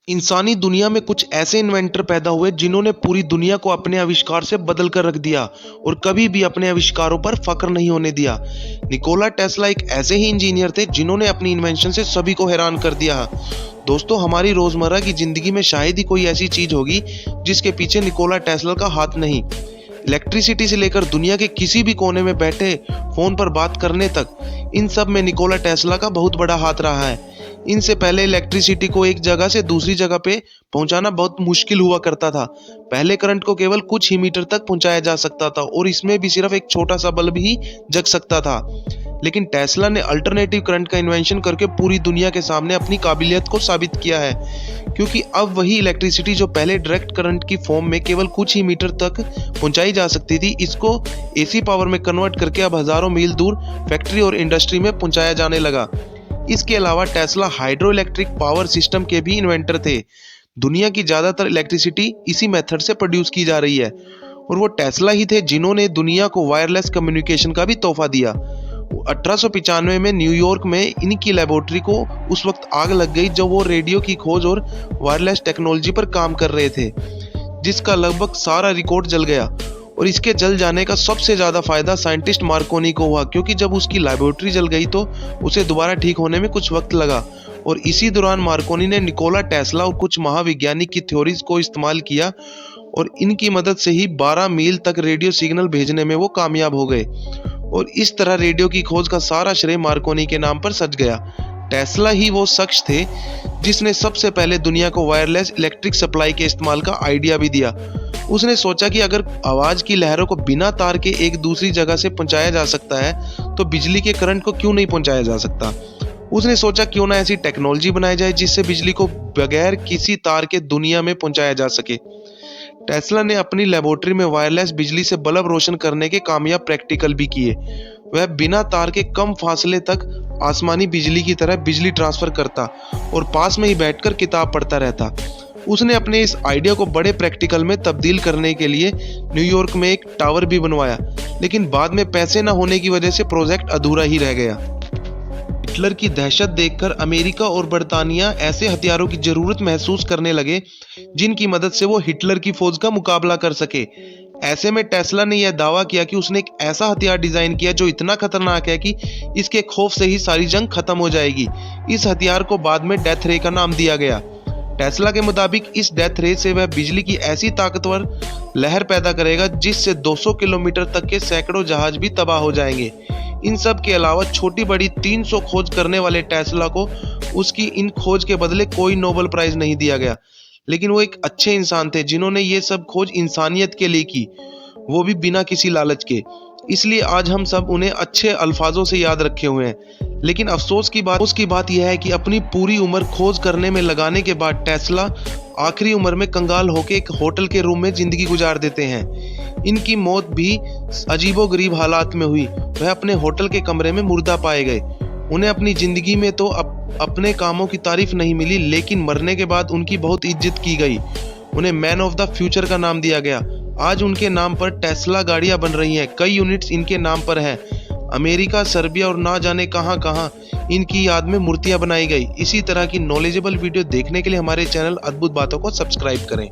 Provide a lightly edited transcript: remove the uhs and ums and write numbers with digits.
इंसानी दुनिया में कुछ ऐसे इन्वेंटर पैदा हुए जिन्होंने पूरी दुनिया को अपने आविष्कार से बदल कर रख दिया और कभी भी अपने आविष्कारों पर फक्र नहीं होने दिया। निकोला टेस्ला एक ऐसे ही इंजीनियर थे जिन्होंने अपनी इन्वेंशन से सभी को हैरान कर दिया। दोस्तों, हमारी रोजमर्रा की जिंदगी में शायद ही कोई ऐसी चीज होगी जिसके पीछे निकोला टेस्ला का हाथ नहीं। इलेक्ट्रिसिटी से लेकर दुनिया के किसी भी कोने में बैठे फोन पर बात करने तक, इन सब में निकोला टेस्ला का बहुत बड़ा हाथ रहा है। इनसे पहले इलेक्ट्रिसिटी को एक जगह से दूसरी जगह पे पहुंचाना बहुत मुश्किल हुआ करता था। पहले करंट को केवल कुछ ही मीटर तक पहुंचाया जा सकता था और इसमें भी सिर्फ एक छोटा सा बल्ब ही जग सकता था। लेकिन टेस्ला ने अल्टरनेटिव करंट का इन्वेंशन करके पूरी दुनिया के सामने अपनी काबिलियत को साबित किया है, क्योंकि अब वही इलेक्ट्रिसिटी जो पहले डायरेक्ट करंट की फॉर्म में केवल कुछ ही मीटर तक पहुंचाई जा सकती थी, इसको एसी पावर में कन्वर्ट करके अब हजारों मील दूर फैक्ट्री और इंडस्ट्री में पहुंचाया जाने लगा। इसके अलावा Tesla hydro electric power system के भी इन्वेंटर थे। दुनिया की ज्यादातर इलेक्ट्रिसिटी इसी मेथड से प्रोड्यूस की जा रही है और वो टेस्ला ही थे जिन्होंने दुनिया को वायरलेस कम्युनिकेशन का भी तोहफा दिया। 1895 में न्यूयॉर्क में इनकी लेबोरेटरी को उस वक्त आग लग गई जब वो रेडियो की खोज और वायरलेस टेक्नोलॉजी पर काम कर रहे थे, जिसका लगभग सारा रिकॉर्ड जल गया। और इसके जल जाने का सबसे ज्यादा फायदा साइंटिस्ट मार्कोनी को हुआ, क्योंकि जब उसकी लेबोरेटरी जल गई तो उसे दोबारा ठीक होने में कुछ वक्त लगा। और इसी दौरान मार्कोनी ने निकोला टेस्ला और कुछ महाविज्ञानिक की थ्योरीज को इस्तेमाल किया और इनकी मदद से ही 12 मील तक रेडियो सिग्नल भेजने में वो कामयाब हो गए। और इस तरह रेडियो की खोज का सारा श्रेय मार्कोनी के नाम पर सज गया। टेस्ला ही वो शख्स थे जिसने सबसे पहले दुनिया को वायरलेस इलेक्ट्रिक सप्लाई के इस्तेमाल का आइडिया भी दिया। उसने सोचा कि अगर आवाज की लहरों को बिना तार के एक दूसरी जगह से पहुंचाया जा सकता है तो बिजली के करंट को क्यों नहीं पहुंचाया जा सकता। उसने सोचा क्यों ना ऐसी टेक्नोलॉजी बनाई जाए जिससे बिजली को बगैर किसी तार के दुनिया में पहुंचाया जा सके। टेस्ला ने अपनी लेबोरेटरी में वायरलेस बिजली से बल्ब रोशन करने के कामयाब प्रैक्टिकल भी किए। वह बिना तार के कम फासले तक आसमानी बिजली की तरह बिजली ट्रांसफर करता और पास में ही बैठकर किताब पढ़ता रहता। उसने अपने इस आइडिया को बड़े प्रैक्टिकल में तब्दील करने के लिए न्यूयॉर्क में एक टावर भी बनवाया, लेकिन बाद में पैसे न होने की वजह से प्रोजेक्ट अधूरा ही रह गया। हिटलर की दहशत देखकर अमेरिका और बर्तानिया ऐसे हथियारों की जरूरत महसूस करने लगे जिनकी मदद से वो हिटलर की फौज का मुकाबला कर सके। ऐसे में टेस्ला ने यह दावा किया कि उसने एक ऐसा हथियार डिजाइन किया जो इतना खतरनाक है कि इसके खौफ से ही सारी जंग खत्म हो जाएगी। इस हथियार को बाद में डेथ रे का नाम दिया गया। टेस्ला के मुताबिक इस डेथ रे से वह बिजली की ऐसी ताकतवर लहर पैदा करेगा जिससे 200 किलोमीटर तक के सैकड़ों जहाज भी तबाह हो जाएंगे। इन सब के अलावा छोटी बड़ी 300 खोज करने वाले टेस्ला को उसकी इन खोज के बदले कोई नोबेल प्राइज नहीं दिया गया, लेकिन वो एक अच्छे इंसान थे जिन्होंने ये सब खोज इंसानियत के लिए की, वो भी बिना किसी लालच के। इसलिए आज हम सब उन्हें अच्छे अल्फाजों से याद रखे हुए हैं। लेकिन अफसोस की बात यह है कि अपनी पूरी उम्र खोज करने में लगाने के बाद टेस्ला आखिरी उम्र में कंगाल होकर एक होटल के रूम में जिंदगी गुजार देते हैं। इनकी मौत भी अजीबोगरीब हालात में हुई। वह अपने होटल के कमरे में मुर्दा पाए गए। उन्हें अपनी जिंदगी में तो अपने कामों की तारीफ नहीं मिली, लेकिन मरने के बाद उनकी बहुत इज्जत की गई। उन्हें मैन ऑफ द फ्यूचर का नाम दिया गया। आज उनके नाम पर टेस्ला गाड़ियां बन रही हैं, कई यूनिट्स इनके नाम पर हैं। अमेरिका, सर्बिया और ना जाने कहां कहां इनकी याद में मूर्तियां बनाई गई। इसी तरह की नॉलेजेबल वीडियो देखने के लिए हमारे चैनल अद्भुत बातों को सब्सक्राइब करें।